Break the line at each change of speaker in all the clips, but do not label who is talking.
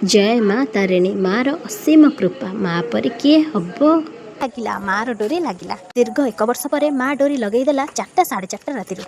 जय माँ तारिणी माँ रो असीम कृपा माँ पर किए हब
लागिला मार डोरी लागिला। दीर्घ 1 वर्ष पर माँ डोरी लगेदेला 4टा 4:30 राति।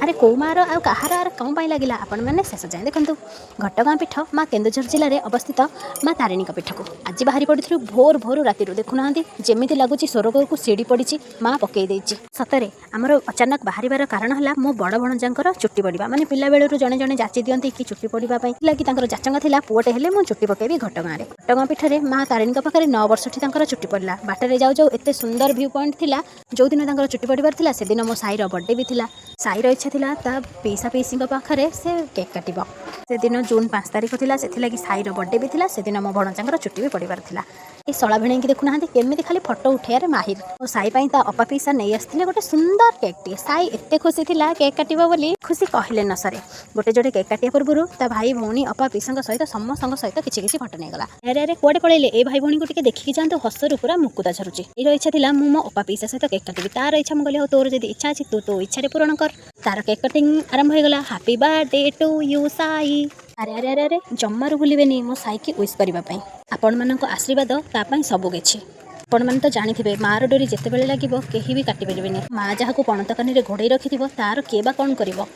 अरे कौ मार आ कहार आर कौन पाई लागिला आपण मैंने शेष जाए देखु। घटगाँ पीठ माँ केन्दुझर जिले में अवस्थित माँ तारिणी पीठ को आज बाहरी पड़ू भोर भोर राति देखुना जमी लगुच स्वर्ग को सीढ़ी पड़ी माँ पकई सतरे आमर अचानक बाहर कारण है मो बड़ भणजार चुट्टी पड़ा माने पिला बेलू जड़े जड़े जाची दिखती कि चुट्टी पड़ाई लगी जाचंगा था पुअटे हेले मु चुट्टी पकईबी घटगाँ घटगाँ पीठ में माँ तारिणी पाखे 9 वर्ष चुट्टी पड़ा बाटर जाऊ जाऊ एत सुंदर व्यू पॉइंट थिला जो दिन चुट्टी पड़ार से दिन मो साईर बर्थडे भी थिला साईर इच्छा थिला ता पीसा पीसी पाखे से केक काटिब से दिन जून 5 तारिख थिला से साईर बर्थडे भी थिला से दिन मो भणजार चुट्टी भी पड़ार थिला ये शला भिणी देखुना केमी खाली फटो उठाइबार माहिर मो साई ता अपा पीसा नहीं आसते गोटे सुंदर केक टे साई एत खुशी थिला केक काटिबा बोली खुशी कहले न सरे गोटे जोड़े केक काटिया पूर्व ता भाई भौणी अपा पीसा सहित समस्त सहित किसी फटो नहीं गला अरे अरे कुआडे पळेले ए भाई भौणी को टिके देखिकी जांतु हसरू पूरा मुकुता झरुची एरो इच्छा थिला मु मो अपा पीसा सहित केक काटिबी तार इच्छा मु कहली हो तोर जदी इच्छा अछि तू तो इच्छा रे पूर्ण कर तार केक कटिंग आरंभ हो गला happy birthday to you Sai अरे अरे अरे अरे जम्मारू भूलिबेनी मो साई की विश करबा पई आपण मानक आशीर्वाद ता पई सबु किछि आपण माने तो जानिथिबे मार डोरी जेते बेले लागिबो केही भी काटि परिबेनी माँ जहाको पणतकानी रे घोड़े रखिथिबो तार केबा कोन करिवो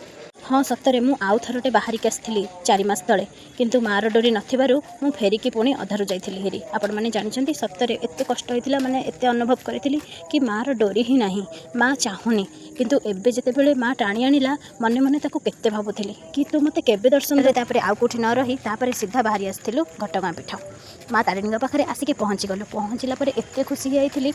हाँ सतरे मु आउ थरटे बाहरिक आसली 4 मास तले किंतु मार डोरी नथिबारु मु फेरिकी पुणी अधारू जाइथिली हेरी आपण माने जानिछंती सतरे एते कष्ट होइतिला माने एते अनुभव करिथिली कि मार डोरी ही नाही माँ चाहुनी किंतु एबे जेते बेले माँ टाणी आनिला मने मने ताको केते भाबुथिली कि तू मते केबे दर्शन दे तापरे आउ कोठी न रही तापरे सीधा बाहरी आस्थिलु घटगाँ पीठ माँ तारिणी पाखे आसिकी पहुँची गलु पहुँचला पर एते खुशी जाइथिली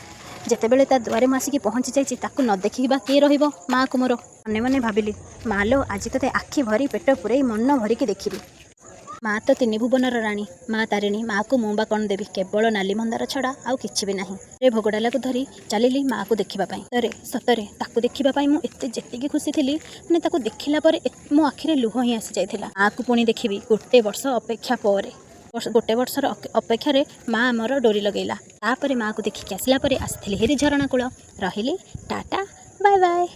जेते बेले ता द्वारे मु आसिकी पहुँची जाइछि ताकू न देखिबा के रहिबो माँ को मोर मने मने भाबिली मालो आज तते आखि भरी पेट पुरे मन भरिकी देखिबी माँ तो 3 भुवनर राणी माँ तारिणी माँ को मुँबा कौन देवी केवल नाली मंदार छड़ा आउ किछि भी नाही रे भोगडाला को धरी चलिली माँ को देखिबा पई तरे सतरे ताकू देखिबा पई मु एते जेतिकी खुशी थिली माने ताकू देखिला पर मो आखिरे लुह ही आसी जाइथिला माँ को पुणी देखिबी गोटे वर्ष अपेक्षा पर गोटे वर्षर अपेक्षार माँ आमर डोरी लगेला तापर माँ को देखिकी आसला पर आसथिली हेरी झरणा कूल रहिली टाटा बाय बाय।